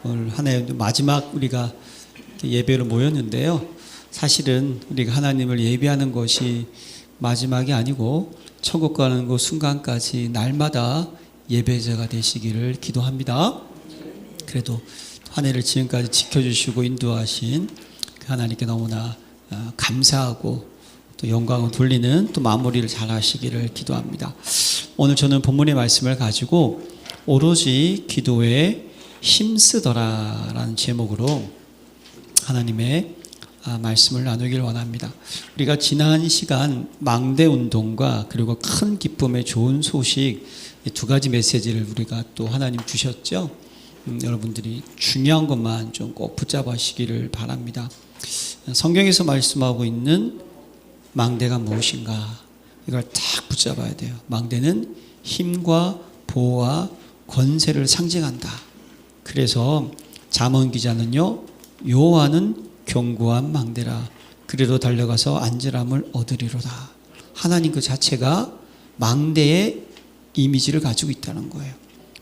오늘 한 해 마지막 우리가 예배로 모였는데요. 사실은 우리가 하나님을 예배하는 것이 마지막이 아니고 천국 가는 그 순간까지 날마다 예배자가 되시기를 기도합니다. 그래도 한 해를 지금까지 지켜주시고 인도하신 하나님께 너무나 감사하고 또 영광을 돌리는 또 마무리를 잘 하시기를 기도합니다. 오늘 저는 본문의 말씀을 가지고 오로지 기도에 힘쓰더라 라는 제목으로 하나님의 말씀을 나누기를 원합니다. 우리가 지난 시간 망대운동과 그리고 큰 기쁨의 좋은 소식 두 가지 메시지를 우리가 또 하나님 주셨죠. 여러분들이 중요한 것만 좀 꼭 붙잡으시기를 바랍니다. 성경에서 말씀하고 있는 망대가 무엇인가, 이걸 딱 붙잡아야 돼요. 망대는 힘과 보호와 권세를 상징한다. 그래서 잠언 기자는요, 여호와는 견고한 망대라, 그래도 달려가서 안전함을 얻으리로다. 하나님 그 자체가 망대의 이미지를 가지고 있다는 거예요.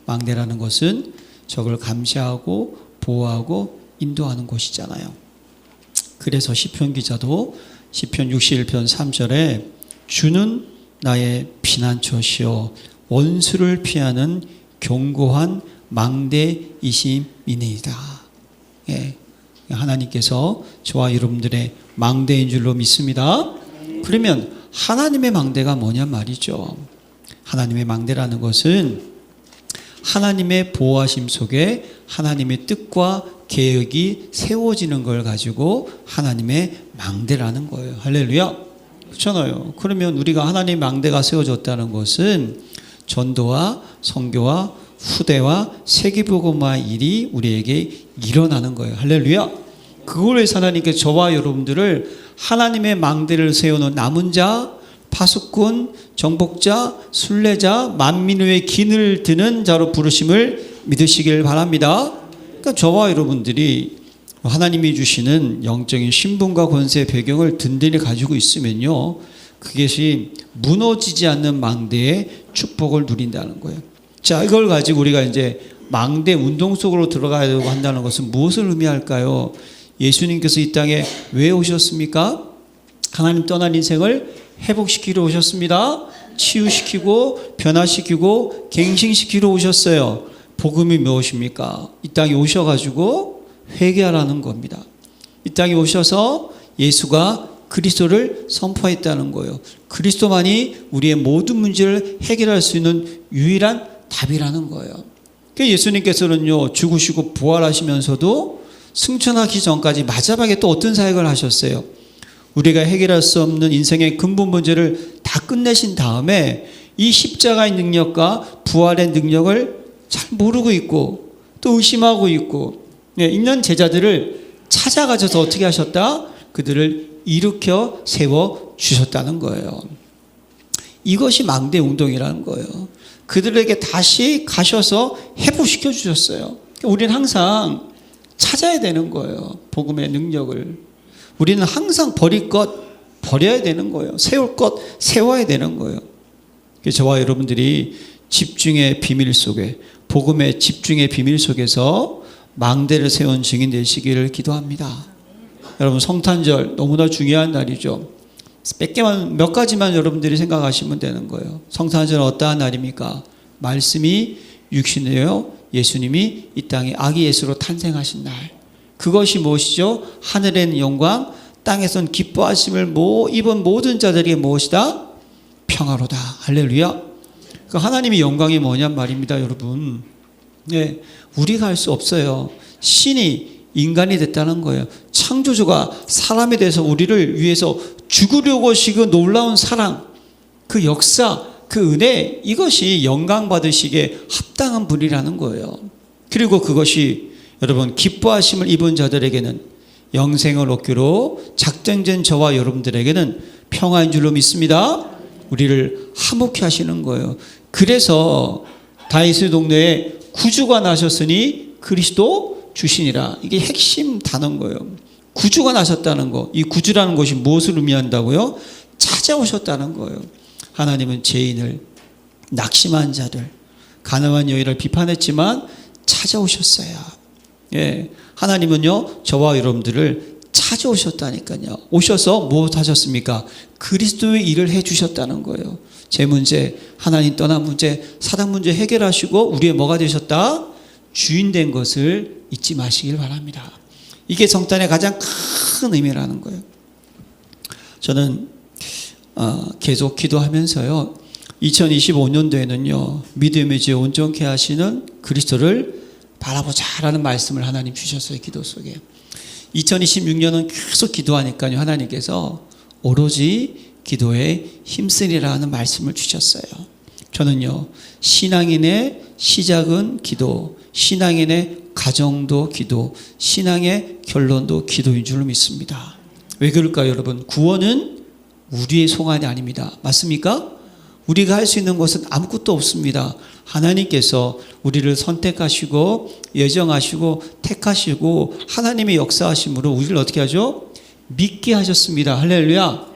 망대라는 것은 적을 감시하고 보호하고 인도하는 곳이잖아요. 그래서 시편 기자도 시편 61편 3절에 주는 나의 피난처시요 원수를 피하는 견고한 망대이심이니이다. 예, 하나님께서 저와 여러분들의 망대인 줄로 믿습니다. 그러면 하나님의 망대가 뭐냐 말이죠. 하나님의 망대라는 것은 하나님의 보호하심 속에 하나님의 뜻과 계획이 세워지는 걸 가지고 하나님의 망대라는 거예요. 할렐루야. 그렇잖아요. 그러면 우리가 하나님의 망대가 세워졌다는 것은 전도와 선교와 후대와 세계복음화 일이 우리에게 일어나는 거예요. 할렐루야. 그걸 위해서 하나님께서 저와 여러분들을 하나님의 망대를 세우는 남은 자, 파수꾼, 정복자, 순례자, 만민의 긴을 드는 자로 부르심을 믿으시길 바랍니다. 그러니까 저와 여러분들이 하나님이 주시는 영적인 신분과 권세 배경을 든든히 가지고 있으면요, 그것이 무너지지 않는 망대의 축복을 누린다는 거예요. 자, 이걸 가지고 우리가 이제 망대 운동 속으로 들어가야 한다는 것은 무엇을 의미할까요? 예수님께서 이 땅에 왜 오셨습니까? 하나님 떠난 인생을 회복시키러 오셨습니다. 치유시키고 변화시키고 갱신시키러 오셨어요. 복음이 무엇입니까? 이 땅에 오셔가지고 회개하라는 겁니다. 이 땅에 오셔서 예수가 그리스도를 선포했다는 거예요. 그리스도만이 우리의 모든 문제를 해결할 수 있는 유일한 답이라는 거예요. 그러니까 예수님께서는요, 죽으시고 부활하시면서도 승천하기 전까지 마지막에 또 어떤 사역을 하셨어요? 우리가 해결할 수 없는 인생의 근본 문제를 다 끝내신 다음에 이 십자가의 능력과 부활의 능력을 잘 모르고 있고 또 의심하고 있고 있는 제자들을 찾아가셔서 어떻게 하셨다? 그들을 일으켜 세워 주셨다는 거예요. 이것이 망대 운동이라는 거예요. 그들에게 다시 가셔서 회복시켜 주셨어요. 우리는 항상 찾아야 되는 거예요. 복음의 능력을. 우리는 항상 버릴 것 버려야 되는 거예요. 세울 것 세워야 되는 거예요. 저와 여러분들이 집중의 비밀 속에, 복음의 집중의 비밀 속에서 망대를 세운 증인 되시기를 기도합니다. 여러분, 성탄절 너무나 중요한 날이죠. 몇 가지만 여러분들이 생각하시면 되는 거예요. 성탄절은 어떠한 날입니까? 말씀이 육신이요, 예수님이 이 땅에 아기 예수로 탄생하신 날. 그것이 무엇이죠? 하늘에는 영광, 땅에선 기뻐하심을 입은 모든 자들에게 무엇이다? 평화로다. 할렐루야. 그 하나님의 영광이 뭐냔 말입니다, 여러분. 네, 우리가 할 수 없어요. 신이 인간이 됐다는 거예요. 창조주가 사람에 대해서 우리를 위해서 죽으려고 하시고 놀라운 사랑, 그 역사, 그 은혜, 이것이 영광 받으시기에 합당한 분이라는 거예요. 그리고 그것이 여러분, 기뻐하심을 입은 자들에게는 영생을 얻기로 작정된 저와 여러분들에게는 평화인 줄로 믿습니다. 우리를 화목케 하시는 거예요. 그래서 다윗의 동네에 구주가 나셨으니 그리스도 주시니라. 이게 핵심 단어인 거예요. 구주가 나셨다는 거. 이 구주라는 것이 무엇을 의미한다고요? 찾아오셨다는 거예요. 하나님은 죄인을, 낙심한 자들, 가난한 여인을 비판했지만 찾아오셨어요. 예, 하나님은요 저와 여러분들을 찾아오셨다니까요. 오셔서 무엇 하셨습니까? 그리스도의 일을 해주셨다는 거예요. 제 문제, 하나님 떠난 문제, 사랑 문제 해결하시고 우리의 뭐가 되셨다? 주인 된 것을 잊지 마시길 바랍니다. 이게 성탄의 가장 큰 의미라는 거예요. 저는 계속 기도하면서요 2025년도에는요 믿음의 지혜 온전케 하시는 그리스도를 바라보자라는 말씀을 하나님 주셨어요. 기도 속에 2026년은 계속 기도하니까요 하나님께서 오로지 기도에 힘쓰리라는 말씀을 주셨어요. 저는요 신앙인의 시작은 기도, 신앙인의 가정도 기도, 신앙의 결론도 기도인 줄로 믿습니다. 왜 그럴까요 여러분? 구원은 우리의 소관이 아닙니다. 맞습니까? 우리가 할 수 있는 것은 아무것도 없습니다. 하나님께서 우리를 선택하시고 예정하시고 택하시고 하나님의 역사하심으로 우리를 어떻게 하죠? 믿게 하셨습니다. 할렐루야.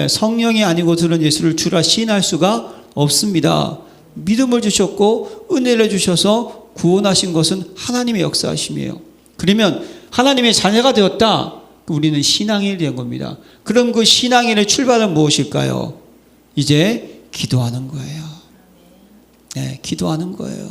성령이 아니고서는 예수를 주라 시인할 수가 없습니다. 믿음을 주셨고 은혜를 주셔서 구원하신 것은 하나님의 역사하심이에요. 그러면 하나님의 자녀가 되었다. 우리는 신앙인이 된 겁니다. 그럼 그 신앙인의 출발은 무엇일까요? 이제 기도하는 거예요. 네, 기도하는 거예요.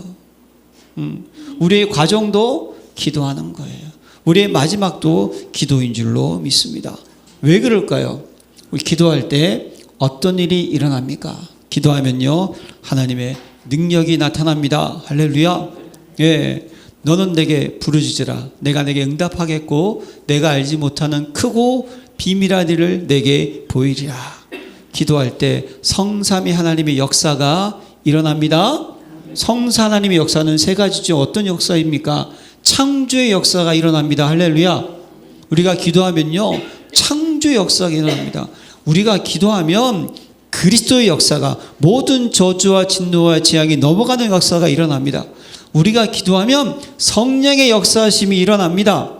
우리의 과정도 기도하는 거예요. 우리의 마지막도 기도인 줄로 믿습니다. 왜 그럴까요? 우리 기도할 때 어떤 일이 일어납니까? 기도하면요 하나님의 능력이 나타납니다. 할렐루야. 예, 너는 내게 부르짖으라. 내가 내게 응답하겠고 내가 알지 못하는 크고 비밀한 일을 내게 보이리라. 기도할 때 성삼위 하나님의 역사가 일어납니다. 성삼 하나님의 역사는 세 가지죠. 어떤 역사입니까? 창조의 역사가 일어납니다. 할렐루야. 우리가 기도하면요 창조의 역사가 일어납니다. 우리가 기도하면 그리스도의 역사가 모든 저주와 진노와 재앙이 넘어가는 역사가 일어납니다. 우리가 기도하면 성령의 역사하심이 일어납니다.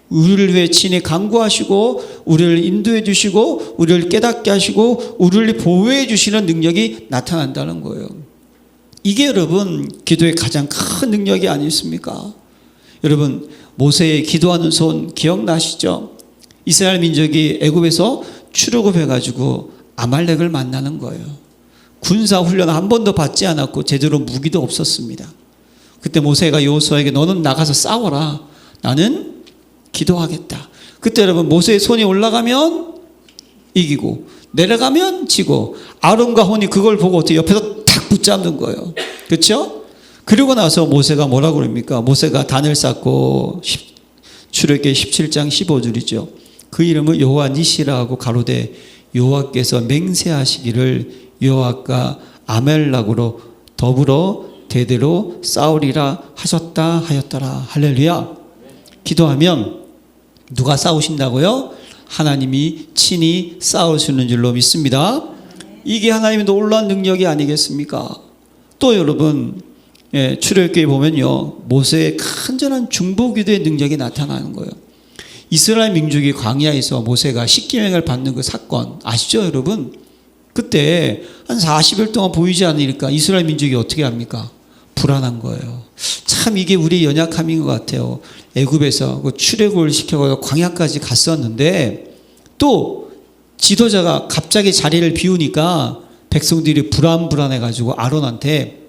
우리를 위해 친히 간구하시고 우리를 인도해 주시고 우리를 깨닫게 하시고 우리를 보호해 주시는 능력이 나타난다는 거예요. 이게 여러분 기도의 가장 큰 능력이 아니십니까? 여러분 모세의 기도하는 손 기억나시죠? 이스라엘 민족이 애굽에서 출애굽해가지고 아말렉을 만나는 거예요. 군사훈련 한 번도 받지 않았고 제대로 무기도 없었습니다. 그때 모세가 여호수아에게 너는 나가서 싸워라. 나는 기도하겠다. 그때 여러분 모세의 손이 올라가면 이기고 내려가면 지고 아론과 혼이 그걸 보고 어떻게 옆에서 탁 붙잡는 거예요. 그렇죠? 그리고 나서 모세가 뭐라고 그럽니까? 모세가 단을 쌓고 출애굽기 17장 15절이죠. 그 이름을 여호와 니시라 하고 가로되 여호와께서 맹세하시기를 여호와가 아멜렉으로 더불어 대대로 싸우리라 하셨다 하였더라. 할렐루야. 기도하면 누가 싸우신다고요? 하나님이 친히 싸우시는 줄로 믿습니다. 이게 하나님의 놀라운 능력이 아니겠습니까? 또 여러분 출애굽기에 보면요 모세의 간절한 중보기도의 능력이 나타나는 거예요. 이스라엘 민족이 광야에서 모세가 십계명을 받는 그 사건 아시죠 여러분? 그때 한 40일 동안 보이지 않으니까 이스라엘 민족이 어떻게 합니까? 불안한 거예요. 참 이게 우리의 연약함인 것 같아요. 애굽에서 그 출애굽을 시켜서 광야까지 갔었는데 또 지도자가 갑자기 자리를 비우니까 백성들이 불안해가지고 아론한테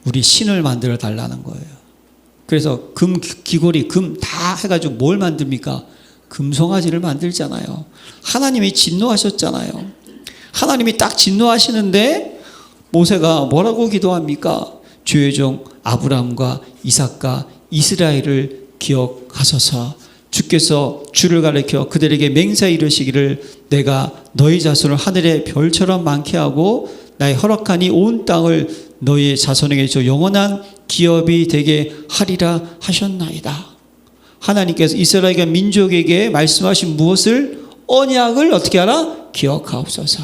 우리 신을 만들어 달라는 거예요. 그래서 금 귀걸이 금 다 해가지고 뭘 만듭니까? 금송아지를 만들잖아요. 하나님이 진노하셨잖아요. 하나님이 딱 진노하시는데 모세가 뭐라고 기도합니까? 주의 종 아브라함과 이삭과 이스라엘을 기억하소서. 주께서 주를 가리켜 그들에게 맹세하여 이르시기를 내가 너희 자손을 하늘의 별처럼 많게 하고 나의 허락하니 온 땅을 너희의 자손에게 저 영원한 기업이 되게 하리라 하셨나이다. 하나님께서 이스라엘 민족에게 말씀하신 무엇을? 언약을 어떻게 하라? 기억하옵소서.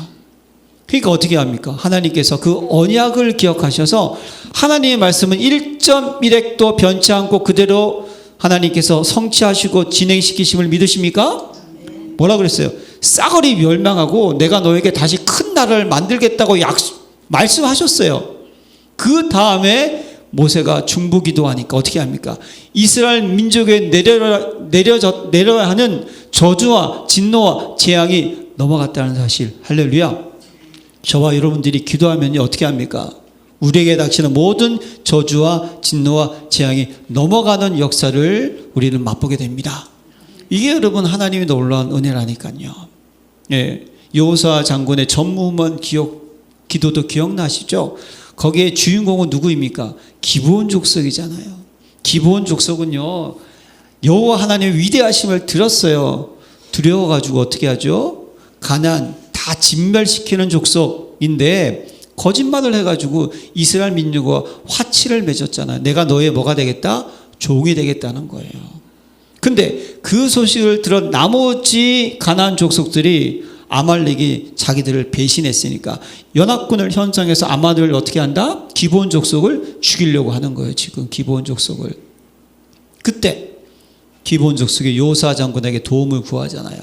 그러니까 어떻게 합니까? 하나님께서 그 언약을 기억하셔서 하나님의 말씀은 1.1핵도 변치 않고 그대로 하나님께서 성취하시고 진행시키심을 믿으십니까? 뭐라 그랬어요? 싸그리 멸망하고 내가 너에게 다시 큰 나라를 만들겠다고 말씀하셨어요. 그 다음에 모세가 중보기도하니까 어떻게 합니까? 이스라엘 민족에 내려야 하는 저주와 진노와 재앙이 넘어갔다는 사실. 할렐루야. 저와 여러분들이 기도하면 어떻게 합니까? 우리에게 닥치는 모든 저주와 진노와 재앙이 넘어가는 역사를 우리는 맛보게 됩니다. 이게 여러분 하나님의 놀라운 은혜라니까요. 예, 여호수아 장군의 전무후문 기도도 기억나시죠? 거기에 주인공은 누구입니까? 기브온 족속이잖아요. 기브온 족속은요, 여호와 하나님의 위대하심을 들었어요. 두려워가지고 어떻게 하죠? 가나안 다 진멸시키는 족속인데 거짓말을 해가지고 이스라엘 민족과 화치를 맺었잖아요. 내가 너의 뭐가 되겠다? 종이 되겠다는 거예요. 근데 그 소식을 들어 나머지 가나안 족속들이 아말렉이 자기들을 배신했으니까 연합군을 현장에서 아말렉을 어떻게 한다? 기브온 족속을 죽이려고 하는 거예요. 지금 기브온 족속을. 그때 기브온 족속이 여호수아 장군에게 도움을 구하잖아요.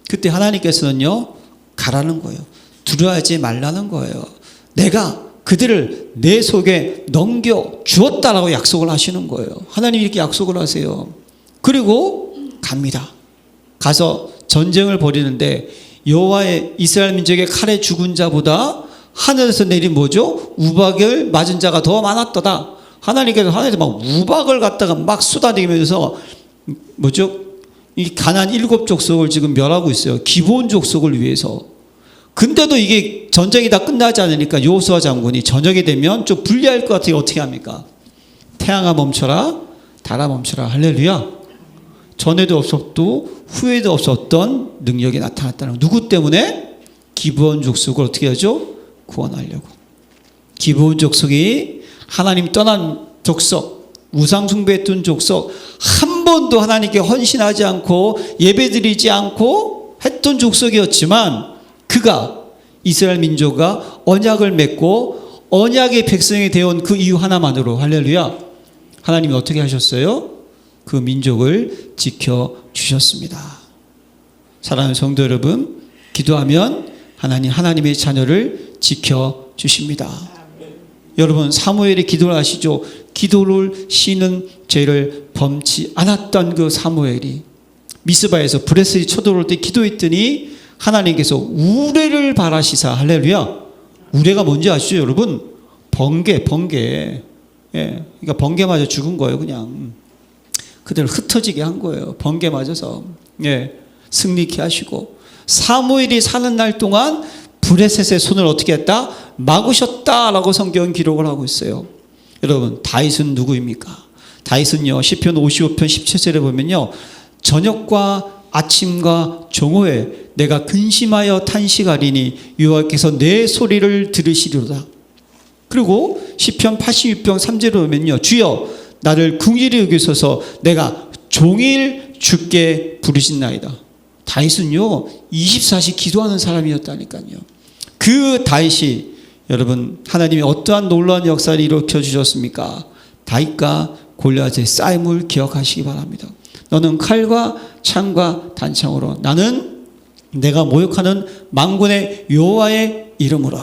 그때 하나님께서는요, 가라는 거예요. 두려워하지 말라는 거예요. 내가 그들을 내 속에 넘겨 주었다라고 약속을 하시는 거예요. 하나님이 이렇게 약속을 하세요. 그리고 갑니다. 가서 전쟁을 벌이는데 여호와의 이스라엘 민족의 칼에 죽은 자보다 하늘에서 내린 뭐죠? 우박을 맞은 자가 더 많았더다. 하나님께서 하늘에서 막 우박을 갖다가 막 쏟아내면서 뭐죠? 이 가나안 7 족속을 지금 멸하고 있어요. 기브온 족속을 위해서. 근데도 이게 전쟁이 다 끝나지 않으니까 여호수아 장군이 저녁이 되면 좀 불리할 것 같아요. 어떻게 합니까? 태양아 멈춰라, 달아 멈춰라. 할렐루야. 전에도 없었고 후에도 없었던 능력이 나타났다는, 누구 때문에? 기브온 족속을 어떻게 하죠? 구원하려고. 기브온 족속이 하나님 떠난 족속, 우상 숭배했던 족속, 한 번도 하나님께 헌신하지 않고 예배드리지 않고 했던 족속이었지만 그가 이스라엘 민족과 언약을 맺고 언약의 백성이 되어온 그 이유 하나만으로, 할렐루야, 하나님이 어떻게 하셨어요? 그 민족을 지켜주셨습니다. 사랑하는 성도 여러분, 기도하면 하나님의 자녀를 지켜주십니다. 여러분, 사무엘이 기도를 하시죠. 기도를 쉬는 죄를 범치 않았던 그 사무엘이 미스바에서 브레스리 쳐들어올 때 기도했더니 하나님께서 우레를 바라시사, 할렐루야. 우레가 뭔지 아시죠, 여러분? 번개. 예. 그러니까 번개 맞아 죽은 거예요, 그냥. 그대로 흩어지게 한 거예요. 번개 맞아서. 예. 승리케 하시고. 사무엘이 사는 날 동안 브레셋의 손을 어떻게 했다? 막으셨다라고 성경은 기록을 하고 있어요. 여러분, 다윗은 누구입니까? 다윗은요, 시편 55편 17절에 보면요, 저녁과 아침과 정오에 내가 근심하여 탄식하리니 여호와께서 내 소리를 들으시리로다. 그리고 시편 86편 3절에 보면요, 주여 나를 긍휼히 여기소서, 내가 종일 주께 부르신나이다. 다윗은요 24시 기도하는 사람이었다니까요. 그 다윗이 여러분, 하나님이 어떠한 놀라운 역사를 일으켜 주셨습니까? 다윗과 골리앗의 싸움을 기억하시기 바랍니다. 너는 칼과 창과 단창으로, 나는 내가 모욕하는 만군의 여호와의 이름으로.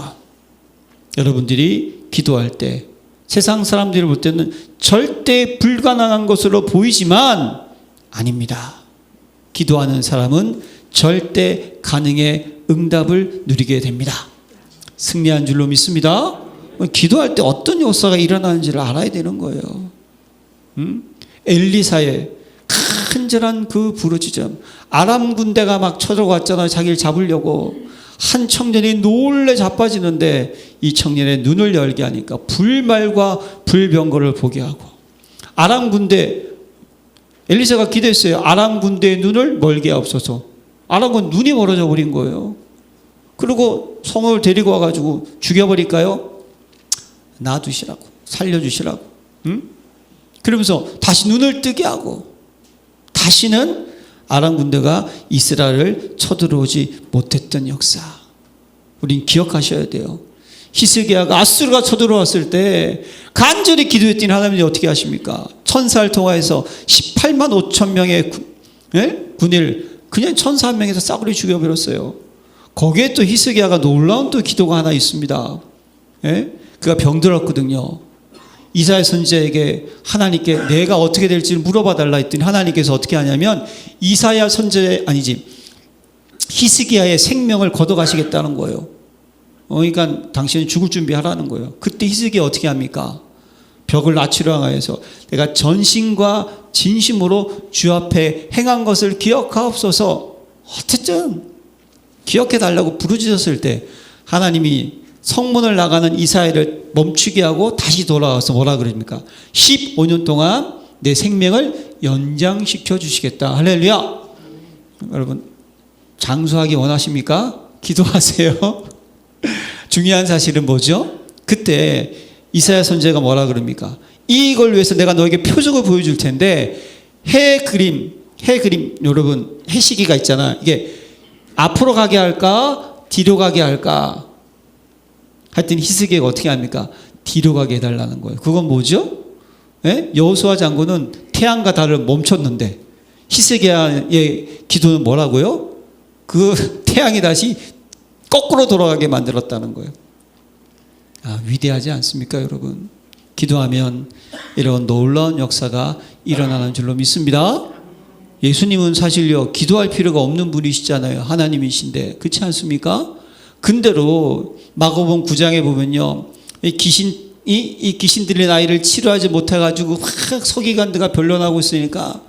여러분들이 기도할 때 세상 사람들이 볼 때는 절대 불가능한 것으로 보이지만 아닙니다. 기도하는 사람은 절대 가능의 응답을 누리게 됩니다. 승리한 줄로 믿습니다. 기도할 때 어떤 역사가 일어나는지를 알아야 되는 거예요. 엘리사의 간절한 그 부르짖음, 아람 군대가 막 쳐들어왔잖아요. 자기를 잡으려고. 한 청년이 놀래 자빠지는데 이 청년의 눈을 열게 하니까 불말과 불병거를 보게 하고, 아람 군대, 엘리사가 기도했어요. 아람 군대의 눈을 멀게 하옵소서. 아람 군 눈이 멀어져 버린 거예요. 그리고 성을 데리고 와가지고 죽여버릴까요? 놔두시라고, 살려주시라고. 그러면서 다시 눈을 뜨게 하고, 다시는 아람 군대가 이스라엘을 쳐들어오지 못했던 역사. 우린 기억하셔야 돼요. 히스기야가 아수르가 쳐들어왔을 때 간절히 기도했더니 하나님이 어떻게 하십니까? 천사를 통하여서 18만 5천 명의 군인을 그냥 천사 한 명에서 싸그리 죽여버렸어요. 거기에 또 히스기야가 놀라운 또 기도가 하나 있습니다. 그가 병들었거든요. 이사야 선지자에게 하나님께 내가 어떻게 될지 물어봐 달라 했더니 하나님께서 어떻게 하냐면 이사야 선지자 아니지 히스기야의 생명을 걷어가시겠다는 거예요. 그러니까 당신은 죽을 준비하라는 거예요. 그때 히스기야 어떻게 합니까? 벽을 낮추려 하여서 내가 전심과 진심으로 주 앞에 행한 것을 기억하옵소서. 어쨌든 기억해 달라고 부르짖었을 때 하나님이 성문을 나가는 이사야를 멈추게 하고 다시 돌아와서 뭐라 그럽니까? 15년 동안 내 생명을 연장시켜 주시겠다. 할렐루야. 여러분 장수하기 원하십니까? 기도하세요. 중요한 사실은 뭐죠? 그때 이사야 선지자가 뭐라 그럽니까? 이걸 위해서 내가 너에게 표적을 보여줄 텐데 해 그림 여러분 해 시기가 있잖아. 이게 앞으로 가게 할까 뒤로 가게 할까? 하여튼 히스기야가 어떻게 합니까? 뒤로 가게 해달라는 거예요. 그건 뭐죠? 예? 여호수아 장군은 태양과 달을 멈췄는데 히스기야의 기도는 뭐라고요? 그 태양이 다시 거꾸로 돌아가게 만들었다는 거예요. 위대하지 않습니까, 여러분? 기도하면 이런 놀라운 역사가 일어나는 줄로 믿습니다. 예수님은 사실요 기도할 필요가 없는 분이시잖아요. 하나님이신데 그렇지 않습니까? 근데로 마가복음 9장에 보면요 이 귀신들의 나이를 치료하지 못해가지고 확 서기관들가 변론하고 있으니까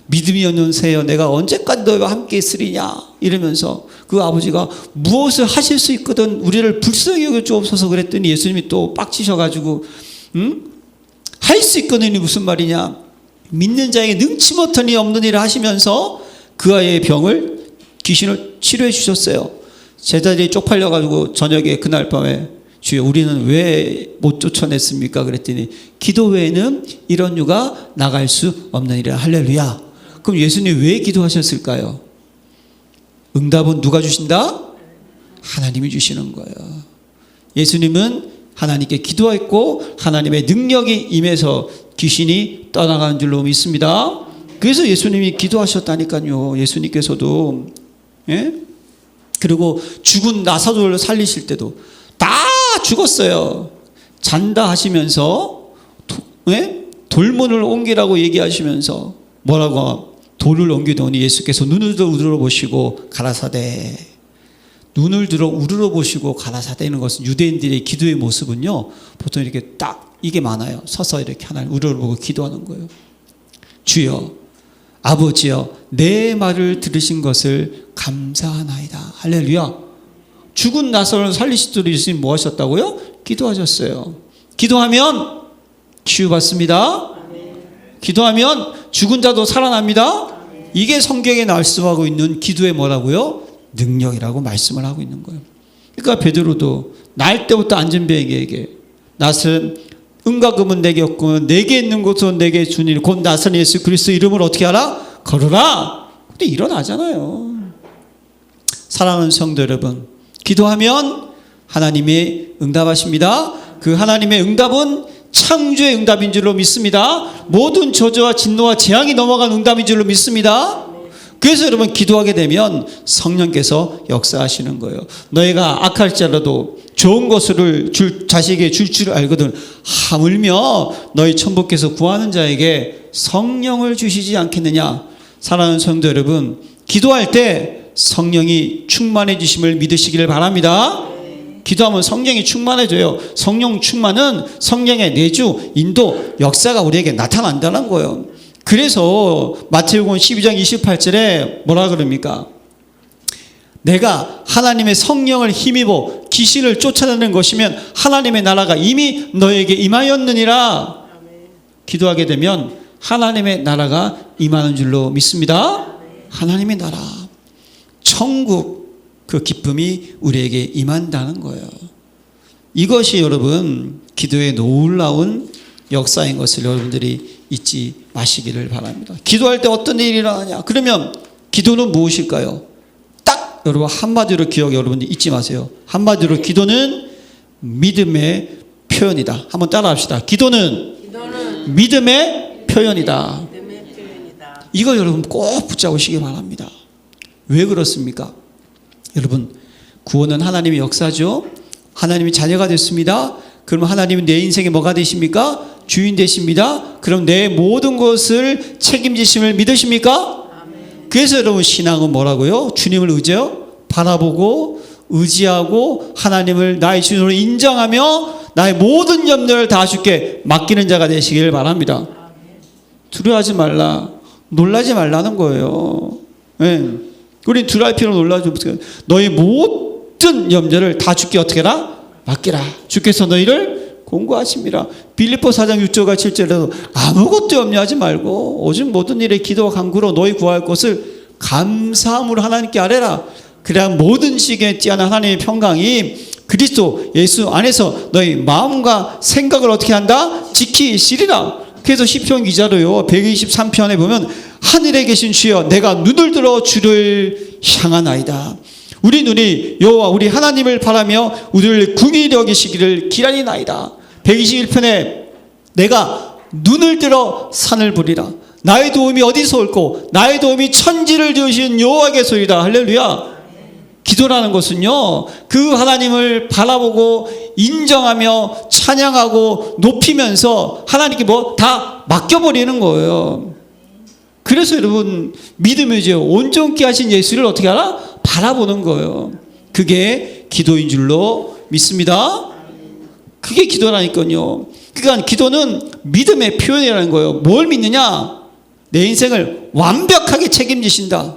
믿음이 없는 새여 내가 언제까지 너희와 함께 있으리냐 이러면서 그 아버지가 무엇을 하실 수 있거든 우리를 불쌍히 여겨 주옵소서 그랬더니 예수님이 또 빡치셔가지고 할 수 있거든이 무슨 말이냐 믿는 자에게 능치 못한 일 없는 일을 하시면서 그 아이의 병을 귀신을 치료해 주셨어요. 제자들이 쪽팔려가지고 저녁에 그날 밤에 주여 우리는 왜 못 쫓아냈습니까? 그랬더니 기도 외에는 이런 유가 나갈 수 없는 일이라. 할렐루야. 그럼 예수님 왜 기도하셨을까요? 응답은 누가 주신다? 하나님이 주시는 거예요. 예수님은 하나님께 기도했고 하나님의 능력이 임해서 귀신이 떠나가는 줄로 믿습니다. 그래서 예수님이 기도하셨다니까요. 예수님께서도 예? 그리고 죽은 나사로를 살리실 때도 다 죽었어요. 잔다 하시면서 예? 돌문을 옮기라고 얘기하시면서 뭐라고 돌을 옮기더니 예수께서 눈을 들어 우러러보시고 가라사대 눈을 들어 우러러보시고 가라사대는 것은 유대인들의 기도의 모습은요 보통 이렇게 딱 이게 많아요. 서서 이렇게 하나님 우러러보고 기도하는 거예요. 주여 아버지여 내 말을 들으신 것을 감사하나이다. 할렐루야. 죽은 나사로를 살리시도록 예수님 뭐 하셨다고요? 기도하셨어요. 기도하면 치유받습니다. 기도하면 죽은 자도 살아납니다. 이게 성경에 말씀하고 있는 기도의 뭐라고요? 능력이라고 말씀을 하고 있는 거예요. 그러니까 베드로도 날 때부터 안전뱅이에게 낫은 은과 금은 내게 없고 내게 있는 것은 내게 주니 곧 나사렛 예수 그리스도 이름을 어떻게 하라? 걸어라. 근데 일어나잖아요. 사랑하는 성도 여러분, 기도하면 하나님이 응답하십니다. 그 하나님의 응답은 창조의 응답인 줄로 믿습니다. 모든 저주와 진노와 재앙이 넘어간 응답인 줄로 믿습니다. 그래서 여러분 기도하게 되면 성령께서 역사하시는 거예요. 너희가 악할지라도 좋은 것을 자식에게 줄 줄 알거든 하물며 너희 천부께서 구하는 자에게 성령을 주시지 않겠느냐. 사랑하는 성도 여러분, 기도할 때 성령이 충만해 주심을 믿으시기를 바랍니다. 기도하면 성령이 충만해져요. 성령 충만은 성령의 내주, 인도, 역사가 우리에게 나타난다는 거예요. 그래서 마태복음 12장 28절에 뭐라 그럽니까? 내가 하나님의 성령을 힘입어 귀신을 쫓아내는 것이면 하나님의 나라가 이미 너에게 임하였느니라. 기도하게 되면 하나님의 나라가 임하는 줄로 믿습니다. 하나님의 나라, 천국 그 기쁨이 우리에게 임한다는 거예요. 이것이 여러분 기도의 놀라운 역사인 것을 여러분들이 잊지 마시기를 바랍니다. 기도할 때 어떤 일이 일어나냐? 그러면 기도는 무엇일까요? 딱 여러분 한마디로 기억 여러분들 잊지 마세요. 한마디로 기도는 믿음의 표현이다. 한번 따라합시다. 기도는 믿음의 표현이다. 이걸 여러분 꼭 붙잡으시기 바랍니다. 왜 그렇습니까? 여러분 구원은 하나님의 역사죠. 하나님이 자녀가 됐습니다. 그럼 하나님은 내 인생에 뭐가 되십니까? 주인 되십니다. 그럼 내 모든 것을 책임지심을 믿으십니까? 그래서 여러분 신앙은 뭐라고요? 주님을 의지해요? 바라보고 의지하고 하나님을 나의 주인으로 인정하며 나의 모든 염려를 다 주께 맡기는 자가 되시길 바랍니다. 두려워하지 말라. 놀라지 말라는 거예요. 네. 우린 두려울 필요 놀라지 없어요. 너희 모든 염려를 다 주께 어떻게 해라? 맡기라. 주께서 너희를 공고하십니다. 빌립보 4장 6절과 7절에도 아무것도 염려하지 말고 오직 모든 일에 기도와 간구로 너희 구할 것을 감사함으로 하나님께 아뢰라. 그래야 모든 시기에 뛰어난 하나님의 평강이 그리스도 예수 안에서 너희 마음과 생각을 어떻게 한다? 지키시리라. 그래서 시편 기자로요 123편에 보면 하늘에 계신 주여 내가 눈을 들어 주를 향하나이다. 우리 눈이 여호와 우리 하나님을 바라며 우리를 긍휼히 여기시기를 기다리나이다. 121편에 내가 눈을 들어 산을 보리라. 나의 도움이 어디서 올고 나의 도움이 천지를 지으신 여호와께서이다. 할렐루야. 기도라는 것은요 그 하나님을 바라보고 인정하며 찬양하고 높이면서 하나님께 뭐 다 맡겨버리는 거예요. 그래서 여러분 믿음이죠. 온전케 하신 예수를 어떻게 하라? 바라보는 거예요. 그게 기도인 줄로 믿습니다. 그게 기도라니까요. 그러니까 기도는 믿음의 표현이라는 거예요. 뭘 믿느냐? 내 인생을 완벽하게 책임지신다.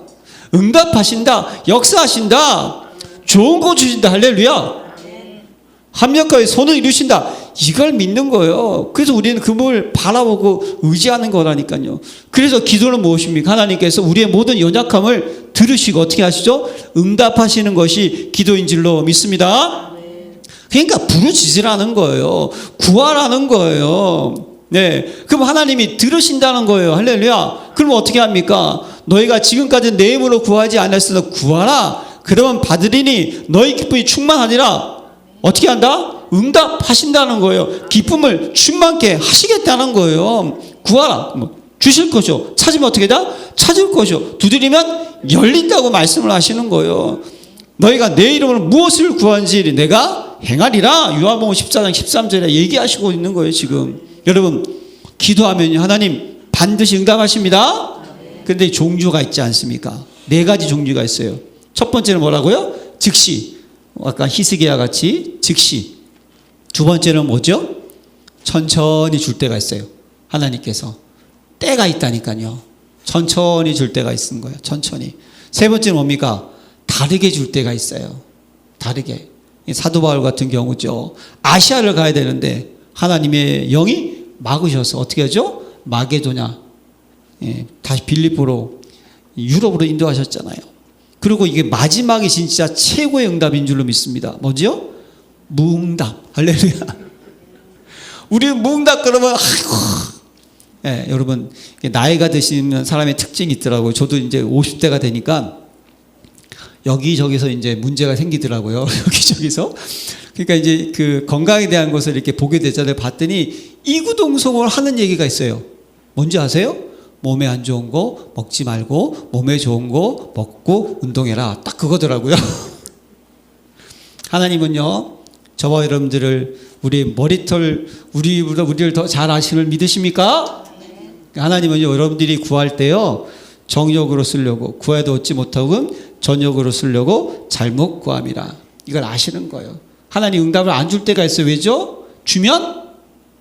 응답하신다. 역사하신다. 좋은 거 주신다. 할렐루야. 합력하여 손을 이루신다. 이걸 믿는 거예요. 그래서 우리는 그분을 바라보고 의지하는 거라니까요. 그래서 기도는 무엇입니까? 하나님께서 우리의 모든 연약함을 들으시고 어떻게 하시죠? 응답하시는 것이 기도인 줄로 믿습니다. 그러니까 부르짖으라는 거예요. 구하라는 거예요. 네. 그럼 하나님이 들으신다는 거예요. 할렐루야. 그럼 어떻게 합니까? 너희가 지금까지 내 힘으로 구하지 않았으나 구하라. 그러면 받으리니 너희 기쁨이 충만하니라. 어떻게 한다? 응답하신다는 거예요. 기쁨을 충만케 하시겠다는 거예요. 구하라. 주실 것이요. 찾으면 어떻게 다? 찾을 것이요. 두드리면 열린다고 말씀을 하시는 거예요. 너희가 내 이름으로 무엇을 구한지 내가 행하리라. 요한복음 14장 13절에 얘기하시고 있는 거예요. 지금 여러분 기도하면 하나님 반드시 응답하십니다. 그런데 종류가 있지 않습니까? 4가지 종류가 있어요. 첫 번째는 뭐라고요? 즉시. 아까 히스기야 같이 즉시. 두 번째는 뭐죠? 천천히 줄 때가 있어요. 하나님께서 때가 있다니까요. 천천히 줄 때가 있는 거예요. 천천히. 세 번째는 뭡니까? 다르게 줄 때가 있어요. 다르게. 사도 바울 같은 경우죠. 아시아를 가야 되는데 하나님의 영이 막으셔서 어떻게 하죠? 마게도냐, 다시 빌립보로 유럽으로 인도하셨잖아요. 그리고 이게 마지막이 진짜 최고의 응답인 줄로 믿습니다. 뭐지요? 무응답. 할렐루야. 우리 무응답 그러면 아이고. 여러분 나이가 드시는 사람의 특징이 있더라고요. 저도 이제 50대가 되니까 여기저기서 이제 문제가 생기더라고요. 여기저기서. 그러니까 이제 그 건강에 대한 것을 이렇게 보게 되잖아요. 봤더니 이구동성을 하는 얘기가 있어요. 뭔지 아세요? 몸에 안 좋은 거 먹지 말고 몸에 좋은 거 먹고 운동해라. 딱 그거더라고요. 하나님은요, 저와 여러분들을 우리 머리털, 우리를 더 잘 아시는 믿으십니까? 하나님은요, 여러분들이 구할 때요, 정욕으로 쓰려고 구해도 얻지 못하고 전욕으로 쓰려고 잘못 구함이라. 이걸 아시는 거예요. 하나님 응답을 안 줄 때가 있어요. 왜죠? 주면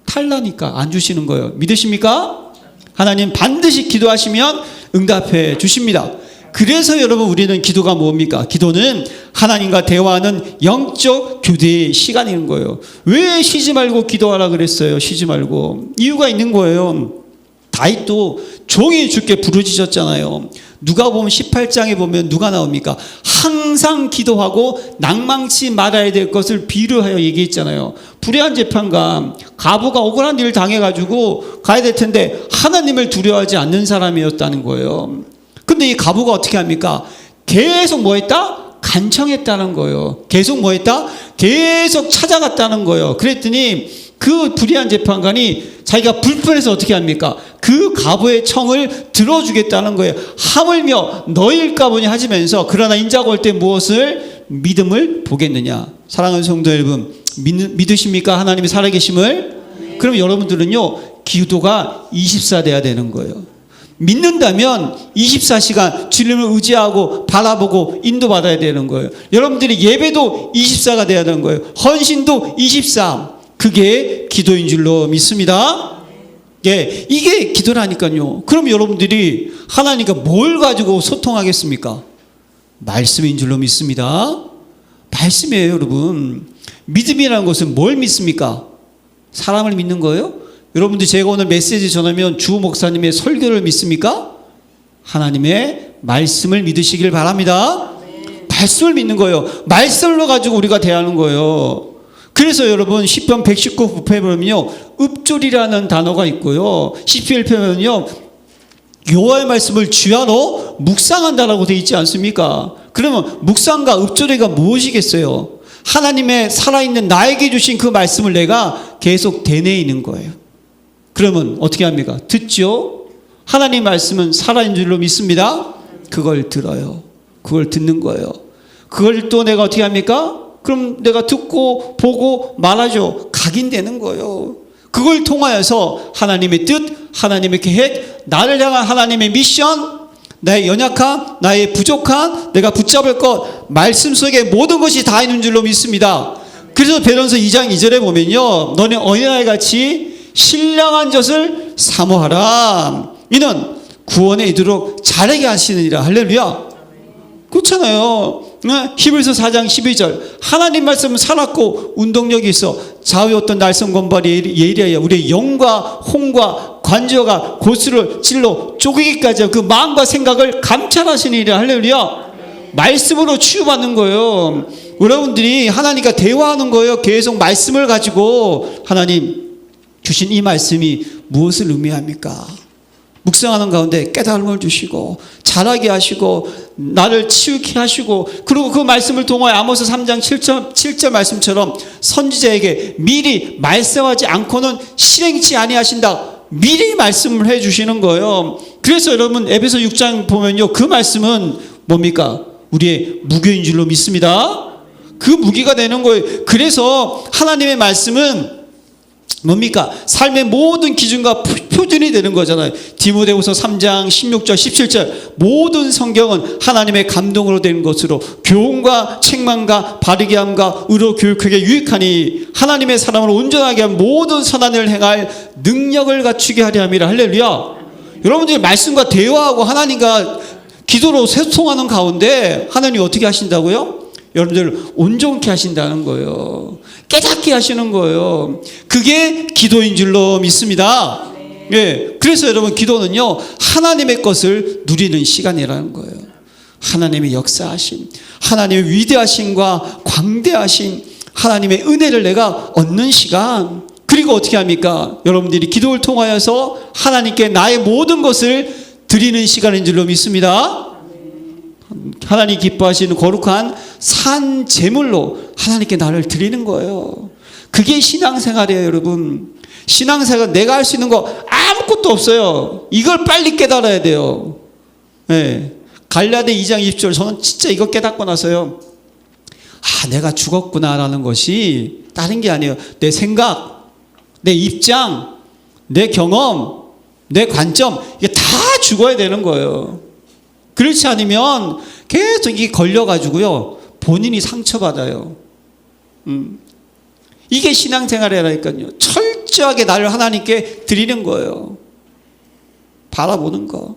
탈라니까 안 주시는 거예요. 믿으십니까? 하나님 반드시 기도하시면 응답해 주십니다. 그래서 여러분 우리는 기도가 뭡니까? 기도는 하나님과 대화하는 영적 교대의 시간인 거예요. 왜 쉬지 말고 기도하라 그랬어요? 쉬지 말고. 이유가 있는 거예요. 다윗도 종이 주께 부르짖었잖아요. 누가 보면 18장에 보면 누가 나옵니까? 항상 기도하고 낭망치 말아야 될 것을 비유하여 얘기했잖아요. 불의한 재판관 가부가 억울한 일을 당해가지고 가야 될 텐데 하나님을 두려워하지 않는 사람이었다는 거예요. 근데 이 가부가 어떻게 합니까? 계속 뭐 했다? 간청했다는 거예요. 계속 뭐 했다? 계속 찾아갔다는 거예요. 그랬더니 그 불의한 재판관이 자기가 불편해서 어떻게 합니까? 그 가부의 청을 들어주겠다는 거예요. 하물며 너희일까 보니 하시면서 그러나 인자가 올 때 무엇을? 믿음을 보겠느냐. 사랑하는 성도 여러분, 믿으십니까? 하나님이 살아계심을? 그럼 여러분들은요, 기도가 24 돼야 되는 거예요. 믿는다면 24시간 주님을 의지하고 바라보고 인도받아야 되는 거예요. 여러분들이 예배도 24가 돼야 되는 거예요. 헌신도 24. 그게 기도인 줄로 믿습니다. 예, 이게 기도라니까요. 그럼 여러분들이 하나님과 뭘 가지고 소통하겠습니까? 말씀인 줄로 믿습니다. 말씀이에요, 여러분. 믿음이라는 것은 뭘 믿습니까? 사람을 믿는 거예요? 여러분들 제가 오늘 메시지 전하면 주 목사님의 설교를 믿습니까? 하나님의 말씀을 믿으시길 바랍니다. 말씀을 믿는 거예요. 말씀을 가지고 우리가 대하는 거예요. 그래서 여러분 시편 119편 보면요, 읍졸이라는 단어가 있고요, 시편 1편은요 여호와의 말씀을 주야로 묵상한다라고 되어 있지 않습니까? 그러면 묵상과 읍졸이가 무엇이겠어요? 하나님의 살아있는 나에게 주신 그 말씀을 내가 계속 되뇌이는 거예요. 그러면 어떻게 합니까? 듣죠? 하나님 말씀은 살아있는 줄로 믿습니다. 그걸 들어요. 그걸 듣는 거예요. 그걸 또 내가 어떻게 합니까? 그럼 내가 듣고 보고 말하죠. 각인되는 거예요. 그걸 통하여서 하나님의 뜻, 하나님의 계획, 나를 향한 하나님의 미션, 나의 연약함, 나의 부족함, 내가 붙잡을 것, 말씀 속에 모든 것이 다 있는 줄로 믿습니다. 그래서 베드로전서 2장 2절에 보면요, 너는 어린아이 같이 신령한 젖을 사모하라. 이는 구원에 이르도록 자라게 하시느니라. 할렐루야. 그렇잖아요. 히브리서 4장 12절 하나님 말씀은 살았고 운동력이 있어 좌우의 어떤 날선 권발이 예리하여 우리의 영과 혼과 관저가 고수를 찔러 쪼개기까지 한 그 마음과 생각을 감찰하시니라. 할렐루야. 말씀으로 치유받는 거예요. 여러분들이 하나님과 대화하는 거예요. 계속 말씀을 가지고 하나님 주신 이 말씀이 무엇을 의미합니까? 묵상하는 가운데 깨달음을 주시고 자라게 하시고 나를 치유케 하시고, 그리고 그 말씀을 통하여 아모스 3장 7절 말씀처럼 선지자에게 미리 말씀하지 않고는 실행치 아니하신다. 미리 말씀을 해 주시는 거예요. 그래서 여러분 에베소 6장 보면요, 그 말씀은 뭡니까? 우리의 무기인 줄로 믿습니다. 그 무기가 되는 거예요. 그래서 하나님의 말씀은 뭡니까? 삶의 모든 기준과 표준이 되는 거잖아요. 디모데후서 3장 16절 17절 모든 성경은 하나님의 감동으로 된 것으로 교훈과 책망과 바르게 함과 의로 교육하게 유익하니 하나님의 사람을 온전하게 한 모든 선한 일을 행할 능력을 갖추게 하려 함이라. 할렐루야. 여러분들이 말씀과 대화하고 하나님과 기도로 소통하는 가운데 하나님이 어떻게 하신다고요? 여러분들 온전케 하신다는 거예요. 깨닫게 하시는 거예요. 그게 기도인 줄로 믿습니다. 예. 그래서 여러분 기도는요, 하나님의 것을 누리는 시간이라는 거예요. 하나님의 역사하심, 하나님의 위대하심과 광대하심, 하나님의 은혜를 내가 얻는 시간. 그리고 어떻게 합니까? 여러분들이 기도를 통하여서 하나님께 나의 모든 것을 드리는 시간인 줄로 믿습니다. 하나님 기뻐하시는 거룩한 산 제물로 하나님께 나를 드리는 거예요. 그게 신앙생활이에요, 여러분. 신앙생활 내가 할 수 있는 거 아무것도 없어요. 이걸 빨리 깨달아야 돼요. 네. 갈라디아 2장 20절 저는 진짜 이거 깨닫고 나서요, 내가 죽었구나라는 것이 다른 게 아니에요. 내 생각, 내 입장, 내 경험, 내 관점, 이게 다 죽어야 되는 거예요. 그렇지 않으면 계속 이게 걸려가지고요, 본인이 상처받아요. 이게 신앙생활이라니까요. 철저하게 나를 하나님께 드리는 거예요. 바라보는 거.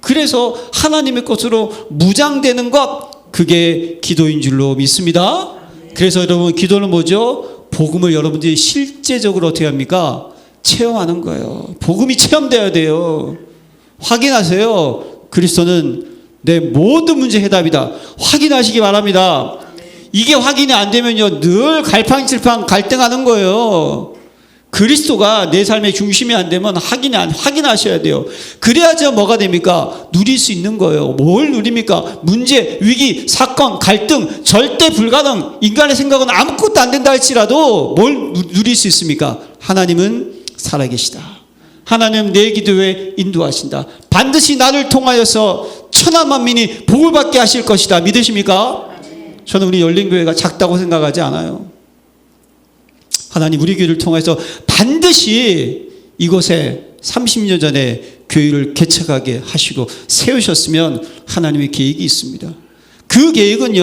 그래서 하나님의 것으로 무장되는 것, 그게 기도인 줄로 믿습니다. 그래서 여러분 기도는 뭐죠? 복음을 여러분들이 실제적으로 어떻게 합니까? 체험하는 거예요. 복음이 체험돼야 돼요. 확인하세요. 그리스도는 내 모든 문제 해답이다. 확인하시기 바랍니다. 이게 확인이 안 되면요, 늘 갈팡질팡 갈등하는 거예요. 그리스도가 내 삶의 중심이 안 되면 확인하셔야 돼요. 그래야죠 뭐가 됩니까? 누릴 수 있는 거예요. 뭘 누립니까? 문제, 위기, 사건, 갈등, 절대 불가능. 인간의 생각은 아무것도 안 된다 할지라도 뭘 누릴 수 있습니까? 하나님은 살아계시다. 하나님 내 기도에 인도하신다. 반드시 나를 통하여서 천하 만민이 복을 받게 하실 것이다. 믿으십니까? 저는 우리 열린교회가 작다고 생각하지 않아요. 하나님 우리 교회를 통해서 반드시 이곳에 30년 전에 교회를 개척하게 하시고 세우셨으면 하나님의 계획이 있습니다. 그 계획은요,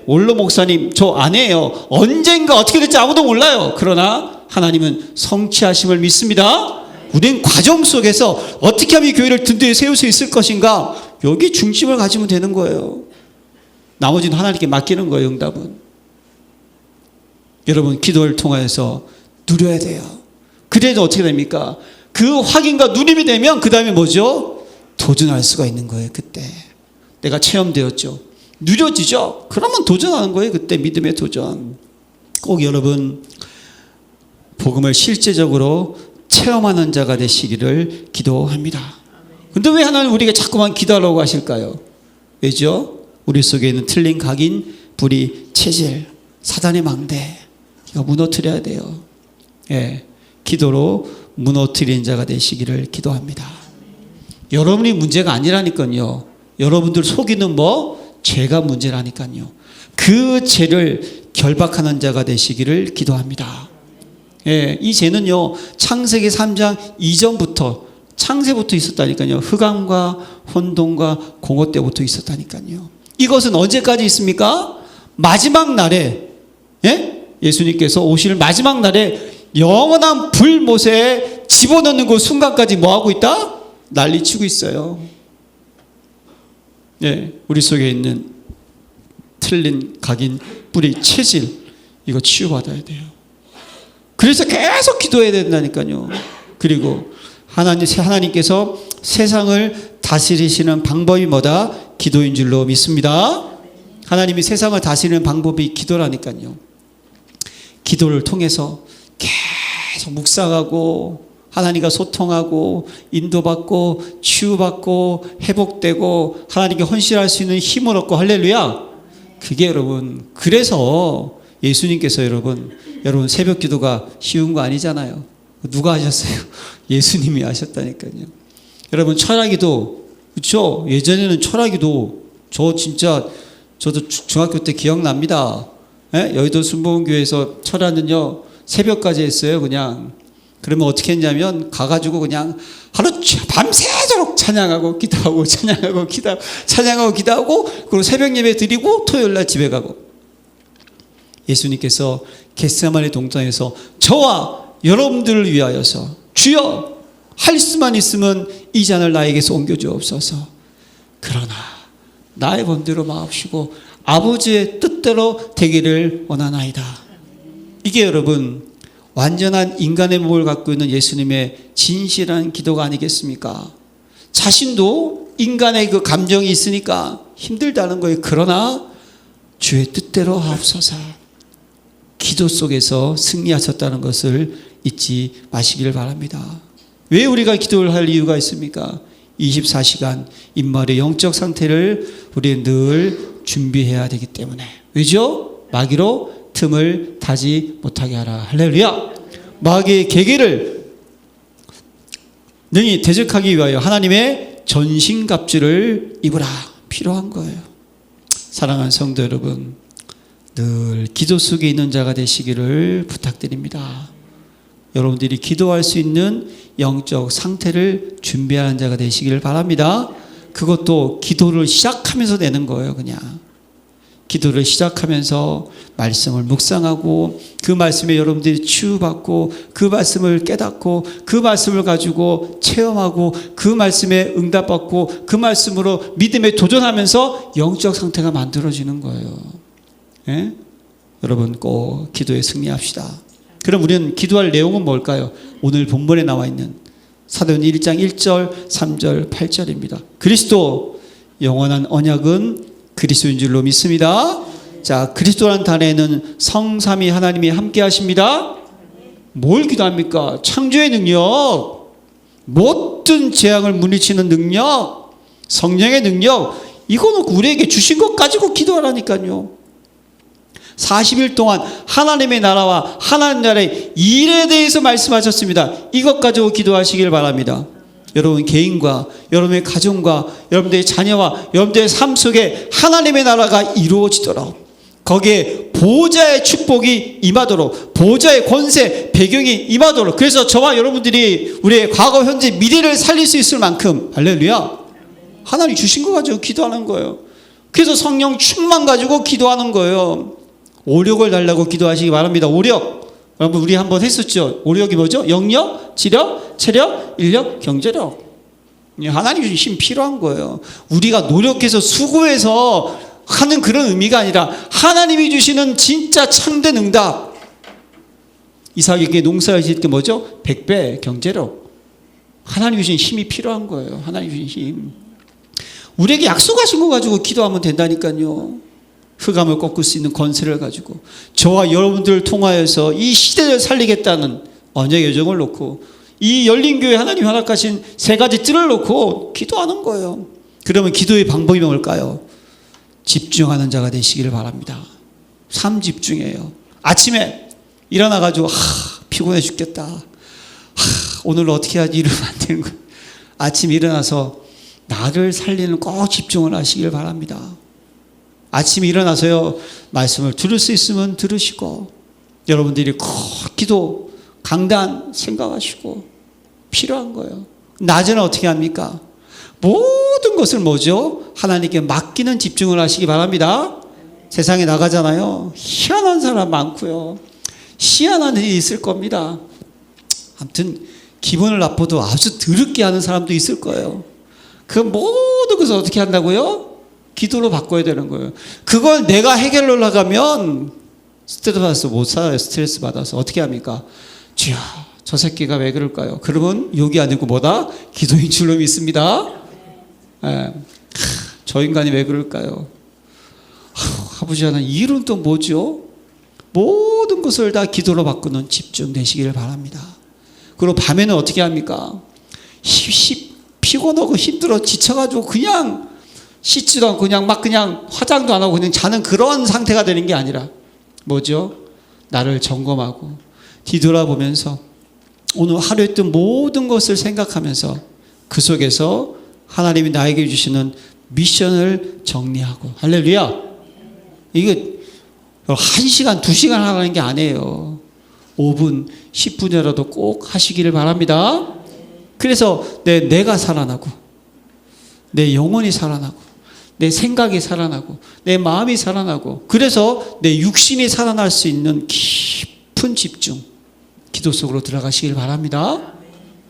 원로 목사님 저 안 해요. 언젠가 어떻게 될지 아무도 몰라요. 그러나 하나님은 성취하심을 믿습니다. 우리는 과정 속에서 어떻게 하면 이 교회를 든든히 세울 수 있을 것인가, 여기 중심을 가지면 되는 거예요. 나머지는 하나님께 맡기는 거예요. 응답은. 여러분 기도를 통해서 누려야 돼요. 그래도 어떻게 됩니까? 그 확인과 누림이 되면 그 다음에 뭐죠? 도전할 수가 있는 거예요. 그때 내가 체험되었죠. 누려지죠. 그러면 도전하는 거예요. 그때 믿음의 도전. 꼭 여러분 복음을 실제적으로 체험하는 자가 되시기를 기도합니다. 근데 왜 하나님 우리가 자꾸만 기도하라고 하실까요? 왜죠? 우리 속에 있는 틀린 각인, 불의, 체질, 사단의 망대, 이거 무너뜨려야 돼요. 기도로 무너뜨린 자가 되시기를 기도합니다. 여러분이 문제가 아니라니까요. 여러분들 속이는 죄가 문제라니까요. 그 죄를 결박하는 자가 되시기를 기도합니다. 이 죄는요, 창세기 3장 이전부터, 창세부터 있었다니까요. 흑암과 혼돈과 공허 때부터 있었다니까요. 이것은 언제까지 있습니까? 마지막 날에, 예수님께서 오실 마지막 날에 영원한 불못에 집어넣는 그 순간까지 뭐하고 있다? 난리치고 있어요. 우리 속에 있는 틀린 각인, 뿌리, 체질, 이거 치유받아야 돼요. 그래서 계속 기도해야 된다니까요. 그리고 하나님께서 세상을 다스리시는 방법이 뭐다? 기도인 줄로 믿습니다. 하나님이 세상을 다스리는 방법이 기도라니까요. 기도를 통해서 계속 묵상하고 하나님과 소통하고 인도받고 치유받고 회복되고 하나님께 헌신할 수 있는 힘을 얻고, 할렐루야. 그게 여러분, 그래서 예수님께서 여러분 새벽 기도가 쉬운 거 아니잖아요. 누가 하셨어요? 예수님이 하셨다니까요. 여러분 철학기도, 그렇죠? 예전에는 철학기도 저도 중학교 때 기억납니다. 여의도 순복음교회에서 철학은요 새벽까지 했어요. 그냥 그러면 어떻게 했냐면 가가지고 그냥 하루 밤새도록 찬양하고 기도하고 찬양하고 기도하고 그리고 새벽 예배 드리고 토요일날 집에 가고. 예수님께서 겟세마네 동산에서 저와 여러분들을 위하여서 주여 할 수만 있으면 이 잔을 나에게서 옮겨주옵소서. 그러나 나의 번대로 마옵시고 아버지의 뜻대로 되기를 원하나이다. 이게 여러분 완전한 인간의 몸을 갖고 있는 예수님의 진실한 기도가 아니겠습니까? 자신도 인간의 그 감정이 있으니까 힘들다는 거예요. 그러나 주의 뜻대로 하옵소서. 기도 속에서 승리하셨다는 것을 잊지 마시기를 바랍니다. 왜 우리가 기도를 할 이유가 있습니까? 24시간 인말의 영적 상태를 우리는 늘 준비해야 되기 때문에. 왜죠? 마귀로 틈을 타지 못하게 하라. 할렐루야. 마귀의 계계를 능히 대적하기 위하여 하나님의 전신갑주를 입으라. 필요한 거예요. 사랑하는 성도 여러분, 늘 기도 속에 있는 자가 되시기를 부탁드립니다. 여러분들이 기도할 수 있는 영적 상태를 준비하는 자가 되시기를 바랍니다. 그것도 기도를 시작하면서 되는 거예요. 그냥 기도를 시작하면서 말씀을 묵상하고 그 말씀에 여러분들이 치유받고 그 말씀을 깨닫고 그 말씀을 가지고 체험하고 그 말씀에 응답받고 그 말씀으로 믿음에 도전하면서 영적 상태가 만들어지는 거예요. 여러분 꼭 기도에 승리합시다. 그럼 우리는 기도할 내용은 뭘까요? 오늘 본문에 나와 있는 사도행전 1장 1절, 3절, 8절입니다. 그리스도 영원한 언약은 그리스도인 줄로 믿습니다. 자, 그리스도라는 단어에는 성삼위 하나님이 함께 하십니다. 뭘 기도합니까? 창조의 능력, 모든 재앙을 물리치는 능력, 성령의 능력, 이거는 우리에게 주신 것 가지고 기도하라니까요. 40일 동안 하나님의 나라와 하나님 나라의 일에 대해서 말씀하셨습니다. 이것 가지고 기도하시길 바랍니다. 여러분 개인과 여러분의 가정과 여러분들의 자녀와 여러분들의 삶 속에 하나님의 나라가 이루어지도록 거기에 보호자의 축복이 임하도록, 보호자의 권세, 배경이 임하도록, 그래서 저와 여러분들이 우리의 과거, 현재, 미래를 살릴 수 있을 만큼, 할렐루야, 하나님 주신 거 가지고 기도하는 거예요. 그래서 성령 충만 가지고 기도하는 거예요. 오력을 달라고 기도하시기 바랍니다. 오력. 여러분, 우리 한번 했었죠. 오력이 뭐죠? 영력, 지력, 체력, 인력, 경제력. 하나님 주신 힘 필요한 거예요. 우리가 노력해서 수고해서 하는 그런 의미가 아니라 하나님이 주시는 진짜 참된 응답. 이삭에게 농사를 짓을 때 뭐죠? 100배 경제력. 하나님 주신 힘이 필요한 거예요. 하나님 주신 힘. 우리에게 약속하신 거 가지고 기도하면 된다니까요. 흑암을 꺾을 수 있는 권세를 가지고 저와 여러분들을 통하여서 이 시대를 살리겠다는 언약의 여정을 놓고 이 열린교회 하나님 허락하신 세 가지 뜰을 놓고 기도하는 거예요. 그러면 기도의 방법이 뭘까요? 집중하는 자가 되시기를 바랍니다. 삶 집중해요. 아침에 일어나가지고 피곤해 죽겠다. 오늘 어떻게 하지? 이러면 안 되는 거예요. 아침 일어나서 나를 살리는 꼭 집중을 하시길 바랍니다. 아침에 일어나서요, 말씀을 들을 수 있으면 들으시고, 여러분들이 꼭 기도, 강단 생각하시고, 필요한 거예요. 낮에는 어떻게 합니까? 모든 것을 뭐죠? 하나님께 맡기는 집중을 하시기 바랍니다. 세상에 나가잖아요. 희한한 사람 많고요. 희한한 일이 있을 겁니다. 아무튼 기분을 나빠도 아주 더럽게 하는 사람도 있을 거예요. 그 모든 것을 어떻게 한다고요? 기도로 바꿔야 되는 거예요. 그걸 내가 해결을 나가면 스트레스 받아서 못 살아요. 스트레스 받아서 어떻게 합니까? 주여, 저 새끼가 왜 그럴까요? 그러면 욕이 아니고 뭐다? 기도인 줄로 믿습니다. 저 인간이 왜 그럴까요? 아버지 하나님, 이 일은 또 뭐죠? 모든 것을 다 기도로 바꾸는 집중 되시기를 바랍니다. 그리고 밤에는 어떻게 합니까? 피곤하고 힘들어 지쳐가지고 그냥 씻지도 않고 그냥 화장도 안 하고 그냥 자는 그런 상태가 되는 게 아니라 뭐죠? 나를 점검하고 뒤돌아보면서 오늘 하루 했던 모든 것을 생각하면서 그 속에서 하나님이 나에게 주시는 미션을 정리하고, 할렐루야. 이게 1시간, 2시간 하는 게 아니에요. 5분, 10분이라도 꼭 하시기를 바랍니다. 그래서 내가 살아나고, 내 영혼이 살아나고, 내 생각이 살아나고, 내 마음이 살아나고, 그래서 내 육신이 살아날 수 있는 깊은 집중, 기도 속으로 들어가시길 바랍니다.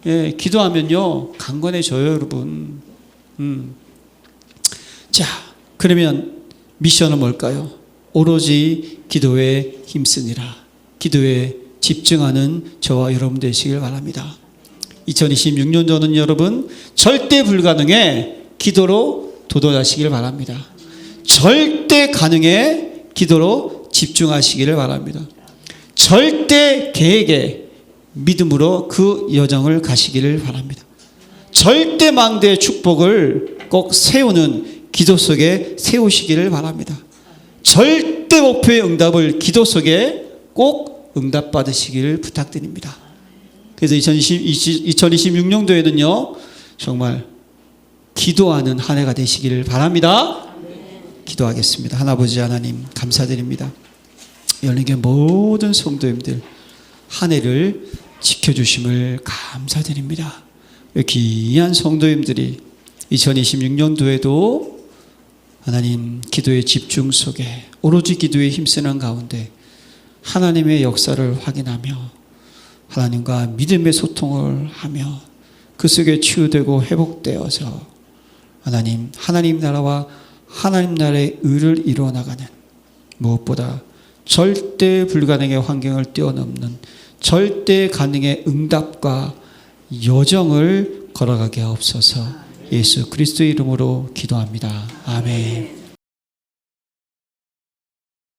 예, 기도하면요, 강건해져요, 여러분. 자, 그러면 미션은 뭘까요? 오로지 기도에 힘쓰니라. 기도에 집중하는 저와 여러분 되시길 바랍니다. 2026년도는 여러분 절대 불가능에 기도로 도전하시길 바랍니다. 절대 가능에 기도로 집중하시기를 바랍니다. 절대 계획에 믿음으로 그 여정을 가시기를 바랍니다. 절대 망대의 축복을 꼭 세우는 기도 속에 세우시기를 바랍니다. 절대 목표의 응답을 기도 속에 꼭 응답받으시기를 부탁드립니다. 그래서 2026년도에는요, 정말 기도하는 한 해가 되시기를 바랍니다. 기도하겠습니다. 하나아버지 하나님 감사드립니다. 열린교회 모든 성도님들 한 해를 지켜주심을 감사드립니다. 귀한 성도님들이 2026년도에도 하나님 기도의 집중 속에 오로지 기도에 힘쓰는 가운데 하나님의 역사를 확인하며 하나님과 믿음의 소통을 하며 그 속에 치유되고 회복되어서 하나님 나라와 하나님 나라의 의를 이루어 나가는, 무엇보다 절대 불가능의 환경을 뛰어넘는 절대 가능의 응답과 여정을 걸어가게 하옵소서. 예수 그리스도의 이름으로 기도합니다. 아멘.